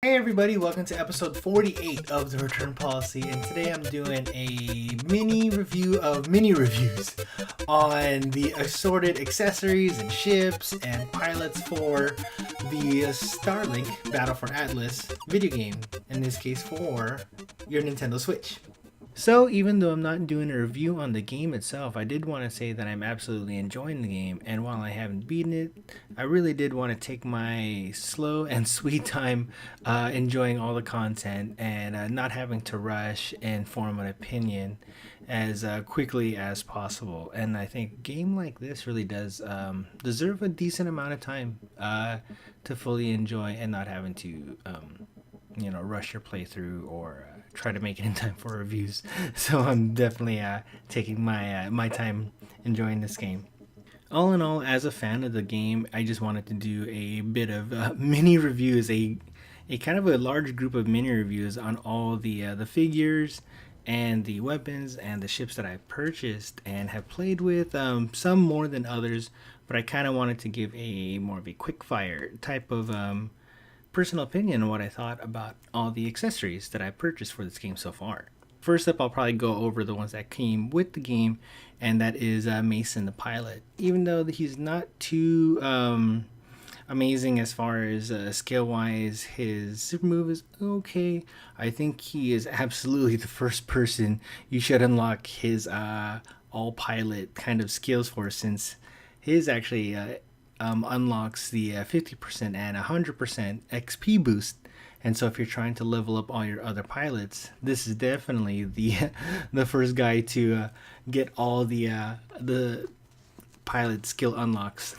Hey everybody, welcome to episode 48 of the Return Policy, and today I'm doing a mini review of mini reviews on the assorted accessories and ships and pilots for the Starlink Battle for Atlas video game, in this case for your Nintendo Switch. So even though I'm not doing a review on the game itself, I did want to say that I'm absolutely enjoying the game, and while I haven't beaten it, I really did want to take my slow and sweet time enjoying all the content and not having to rush and form an opinion as quickly as possible. And I think a game like this really does deserve a decent amount of time to fully enjoy and not having to rush your playthrough or try to make it in time for reviews. So I'm definitely taking my time enjoying this game. All in all, as a fan of the game, I just wanted to do a bit of mini reviews, a kind of a large group of mini reviews on all the figures and the weapons and the ships that I purchased and have played with, some more than others, but I kind of wanted to give a more of a quick fire type of personal opinion on what I thought about all the accessories that I purchased for this game so far. First up, I'll probably go over the ones that came with the game, and that is Mason the pilot. Even though he's not too amazing as far as skill-wise, his super move is okay. I think he is absolutely the first person you should unlock his all-pilot kind of skills for, since his actually unlocks the 50% and 100% XP boost. And so if you're trying to level up all your other pilots, this is definitely the first guy to get all the pilot skill unlocks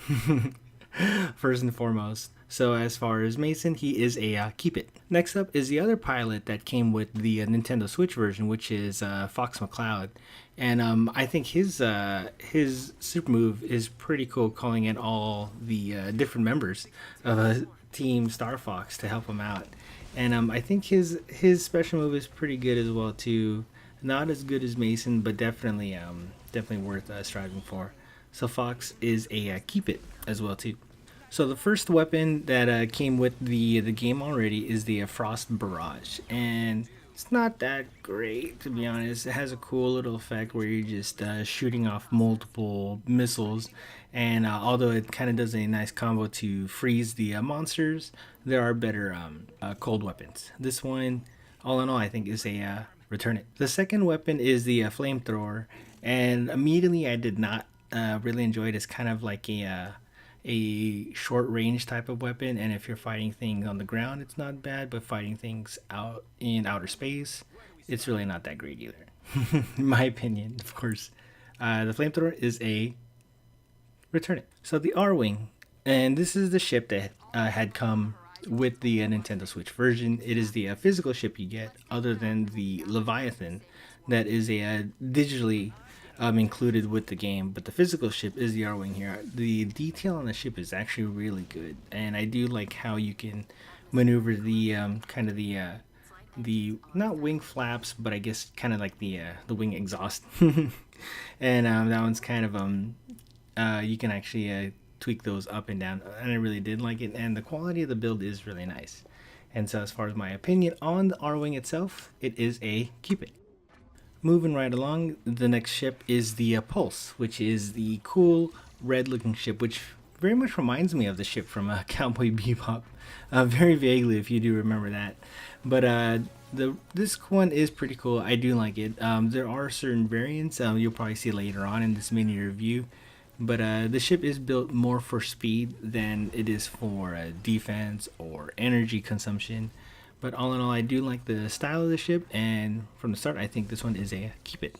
first and foremost. So as far as Mason, he is a keep it. Next up is the other pilot that came with the Nintendo Switch version, which is Fox McCloud. And I think his super move is pretty cool, calling in all the different members of Team Star Fox to help him out. And I think his special move is pretty good as well too. Not as good as Mason, but definitely worth striving for. So Fox is a keep it as well too. So the first weapon that came with the game already is the Frost Barrage, and it's not that great, to be honest. It has a cool little effect where you're just shooting off multiple missiles, and although it kind of does a nice combo to freeze the monsters, there are better cold weapons. This one, all in all, I think is a return it. The second weapon is the flamethrower, and immediately I did not really enjoy it. It's kind of like a short range type of weapon, and if you're fighting things on the ground, it's not bad, but fighting things out in outer space, it's really not that great either. In my opinion, of course. The flamethrower is a return it. So the R-Wing, and this is the ship that had come with the Nintendo Switch version. It is the physical ship you get, other than the Leviathan that is a digitally included with the game, but the physical ship is the R-Wing here. The detail on the ship is actually really good, and I do like how you can maneuver the kind of the not wing flaps, but I guess kind of like the wing exhaust. And that one's kind of you can actually tweak those up and down, and I really did like it, and the quality of the build is really nice. And so as far as my opinion on the R-Wing itself, it is a keep it. Moving right along, the next ship is the Pulse, which is the cool red-looking ship, which very much reminds me of the ship from Cowboy Bebop, very vaguely, if you do remember that. But this one is pretty cool. I do like it. There are certain variants you'll probably see later on in this mini review, but the ship is built more for speed than it is for defense or energy consumption. But all in all, I do like the style of the ship, and from the start, I think this one is a keep it.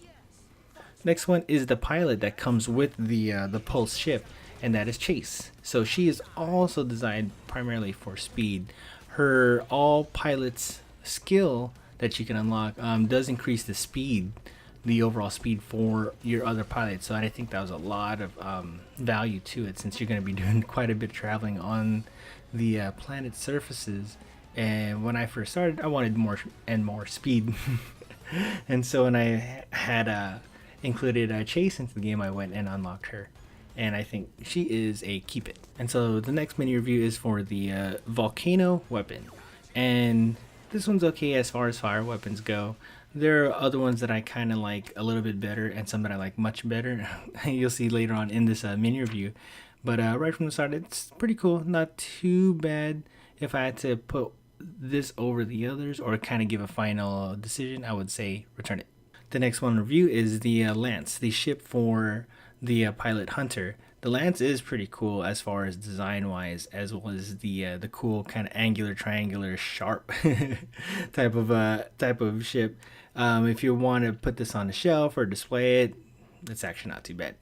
Next one is the pilot that comes with the Pulse ship, and that is Chase. So she is also designed primarily for speed. Her all pilot's skill that you can unlock does increase the speed, the overall speed for your other pilots. So I think that was a lot of value to it, since you're going to be doing quite a bit of traveling on the planet's surfaces. And when I first started, I wanted more and more speed. And so when I had included Chase into the game, I went and unlocked her. And I think she is a keep it. And so the next mini review is for the Volcano weapon. and this one's okay as far as fire weapons go. There are other ones that I kind of like a little bit better, and some that I like much better. You'll see later on in this mini review. But right from the start, it's pretty cool. Not too bad. If I had to put this over the others or kind of give a final decision, I would say return it. The next one review is the Lance, the ship for the pilot Hunter. The Lance is pretty cool as far as design wise, as well as the cool kind of angular, triangular, sharp type of ship. If you want to put this on a shelf or display it, it's actually not too bad.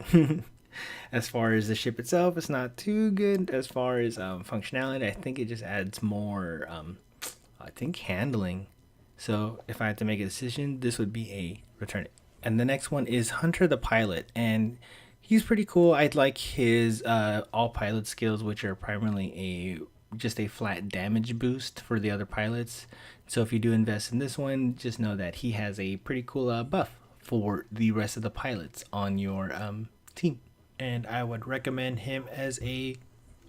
As far as the ship itself, it's not too good. As far as functionality, I think it just adds more, I think, handling. So if I had to make a decision, this would be a return it. And the next one is Hunter the Pilot, and he's pretty cool. I'd like his all pilot skills, which are primarily just a flat damage boost for the other pilots. So if you do invest in this one, just know that he has a pretty cool buff for the rest of the pilots on your team. And I would recommend him as a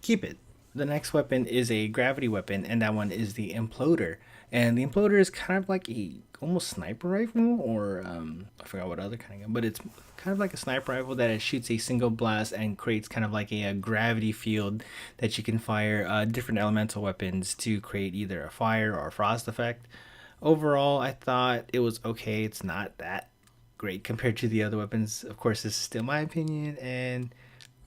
keep it. The next weapon is a gravity weapon, and that one is the Imploder. And the Imploder is kind of like a almost sniper rifle, or I forgot what other kind of gun, but it's kind of like a sniper rifle that it shoots a single blast and creates kind of like a gravity field that you can fire different elemental weapons to create either a fire or a frost effect. Overall, I thought it was okay. It's not that great compared to the other weapons. Of course, this is still my opinion, and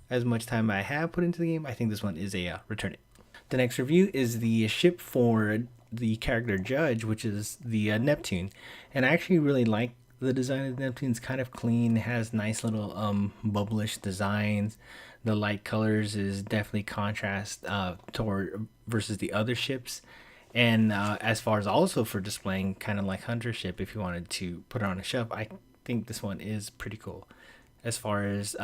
as much time I have put into the game, I think this one is a return it. The next review is the ship for the character Judge, which is the Neptune, and I actually really like the design of the Neptune. It's kind of clean, has nice little bubblish designs. The light colors is definitely contrast toward versus the other ships. And as far as also for displaying, kind of like Hunter ship, if you wanted to put it on a shelf, I think this one is pretty cool. As far as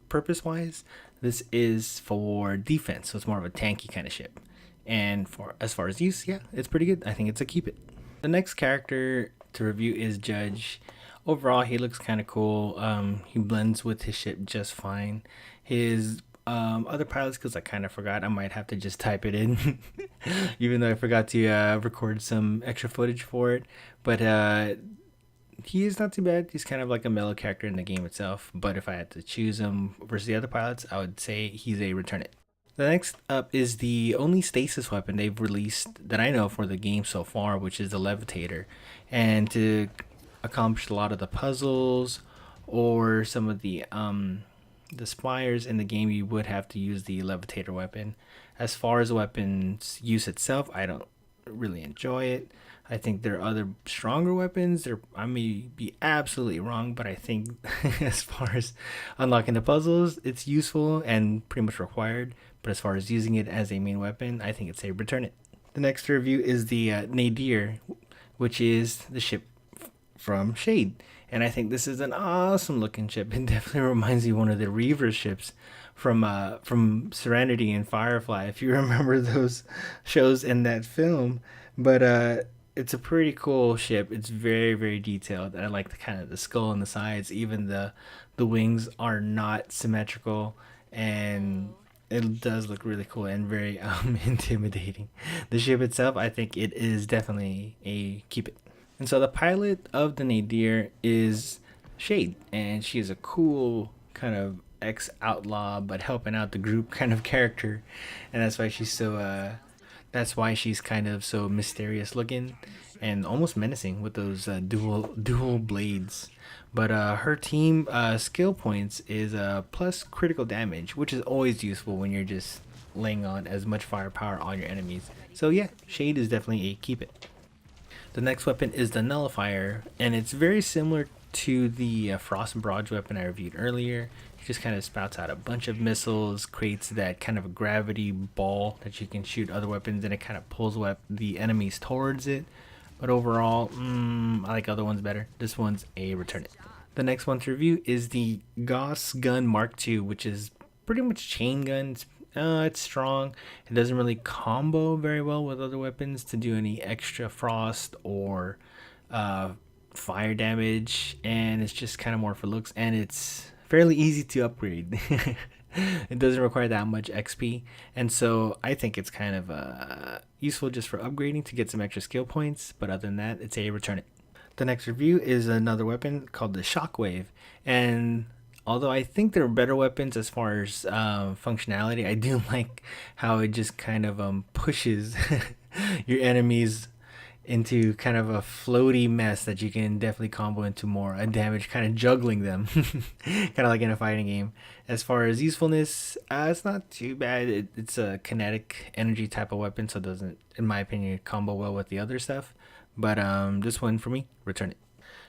purpose wise, this is for defense, so it's more of a tanky kind of ship. And for as far as use, yeah, it's pretty good. I think it's a keep it. The next character to review is Judge. Overall, he looks kind of cool. He blends with his ship just fine. His other pilot skills I kind of forgot. I might have to just type it in, even though I forgot to record some extra footage for it. But he is not too bad. He's kind of like a mellow character in the game itself. But if I had to choose him versus the other pilots, I would say he's a return it. The next up is the only stasis weapon they've released that I know for the game so far, which is the Levitator. And to accomplish a lot of the puzzles or some of the spires in the game, you would have to use the Levitator weapon. As far as the weapon's use itself, I don't really enjoy it. I think there are other stronger weapons. I may be absolutely wrong, but I think as far as unlocking the puzzles, it's useful and pretty much required. But as far as using it as a main weapon, I think it's a return it. The next review is the Nadir, which is the ship from Shade. And I think this is an awesome looking ship. It definitely reminds me of one of the Reaver ships from Serenity and Firefly, if you remember those shows in that film. But it's a pretty cool ship. It's very, very detailed. I like the kind of the skull on the sides. Even the wings are not symmetrical, and it does look really cool and very intimidating. The ship itself, I think it is definitely a keep it. And so the pilot of the Nadir is Shade, and she is a cool kind of ex-outlaw but helping out the group kind of character, and that's why she's kind of so mysterious looking and almost menacing with those dual blades. But her team skill points is plus critical damage, which is always useful when you're just laying on as much firepower on your enemies. So yeah, Shade is definitely a keep it. The next weapon is the Nullifier, and it's very similar to the Frost Barrage weapon I reviewed earlier. It just kind of spouts out a bunch of missiles, creates that kind of a gravity ball that you can shoot other weapons, and it kind of pulls the enemies towards it. But overall, I like other ones better. This one's a return it. The next one to review is the Gauss Gun Mark II, which is pretty much chain gun. It's strong. It doesn't really combo very well with other weapons to do any extra frost or fire damage, and it's just kind of more for looks, and it's fairly easy to upgrade. It doesn't require that much XP, and so I think it's kind of useful just for upgrading to get some extra skill points. But other than that, it's a return it. The next review is another weapon called the Shockwave, and although I think there are better weapons as far as functionality, I do like how it just kind of pushes your enemies into kind of a floaty mess that you can definitely combo into more damage, kind of juggling them, kind of like in a fighting game. As far as usefulness, it's not too bad. It's a kinetic energy type of weapon, so it doesn't, in my opinion, combo well with the other stuff. But this one for me, return it.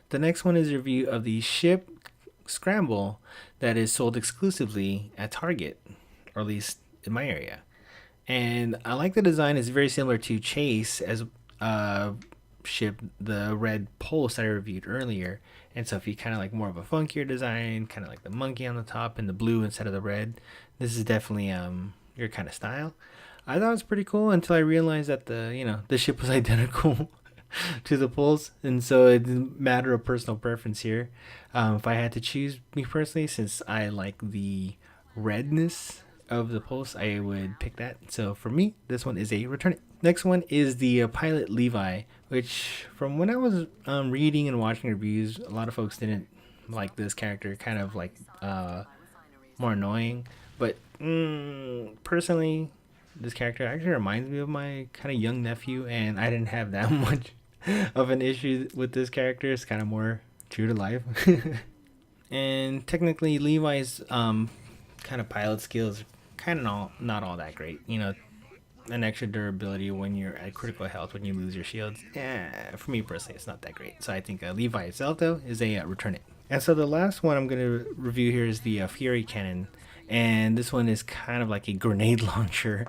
The next one is a review of the ship Scramble that is sold exclusively at Target, or at least in my area. And I like the design. It's very similar to Chase as ship, the red Pulse that I reviewed earlier. And so if you kind of like more of a funkier design, kind of like the monkey on the top and the blue instead of the red, this is definitely your kind of style. I thought it was pretty cool until I realized that the ship was identical to the Pulse, and so it's a matter of personal preference here. If I had to choose, me personally, since I like the redness of the Pulse, I would pick that. So for me, this one is a return it. Next one is the pilot Levi, which from when I was reading and watching reviews, a lot of folks didn't like this character, kind of like more annoying. But personally, this character actually reminds me of my kind of young nephew, and I didn't have that much of an issue with this character. It's kind of more true to life. And technically, Levi's kind of pilot skills kind of not all that great. An extra durability when you're at critical health when you lose your shields. Yeah, for me personally, it's not that great. So I think Levi itself, though, is a return it. And so the last one I'm going to review here is the Fury Cannon. And this one is kind of like a grenade launcher,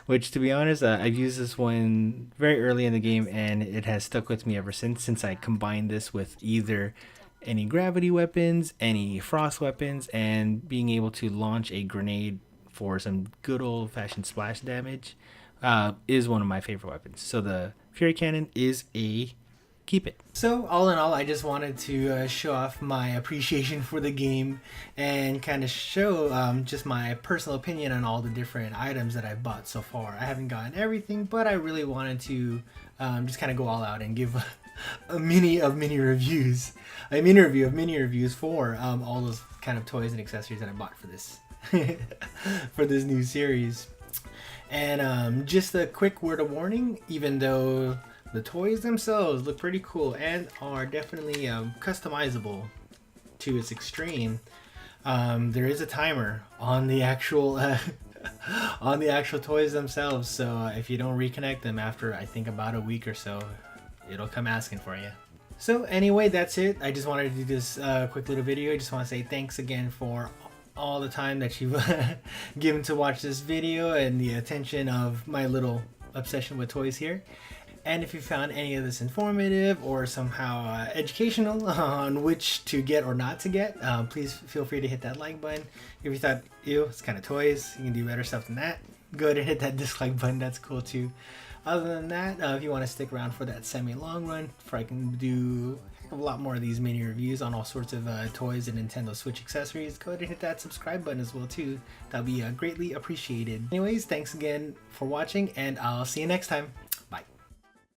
which, to be honest, I've used this one very early in the game, and it has stuck with me ever since I combined this with either any gravity weapons, any frost weapons, and being able to launch a grenade for some good old-fashioned splash damage is one of my favorite weapons. So the Fury Cannon is a keep it. So all in all, I just wanted to show off my appreciation for the game and kind of show just my personal opinion on all the different items that I've bought so far. I haven't gotten everything, but I really wanted to just kind of go all out and give a mini review of mini reviews for all those kind of toys and accessories that I bought for this for this new series. And just a quick word of warning, even though the toys themselves look pretty cool and are definitely customizable to its extreme, there is a timer on the actual toys themselves. So if you don't reconnect them after, I think, about a week or so, it'll come asking for you. So anyway, that's it. I just wanted to do this quick little video. I just want to say thanks again for all the time that you've given to watch this video and the attention of my little obsession with toys here. And if you found any of this informative or somehow educational on which to get or not to get, please feel free to hit that like button. If you thought, ew, it's kind of toys, you can do better stuff than that, go ahead and hit that dislike button. That's cool too. Other than that, if you want to stick around for that semi-long run, for I can do a lot more of these mini reviews on all sorts of toys and Nintendo Switch accessories, go ahead and hit that subscribe button as well too. That'll be greatly appreciated. Anyways, thanks again for watching, and I'll see you next time.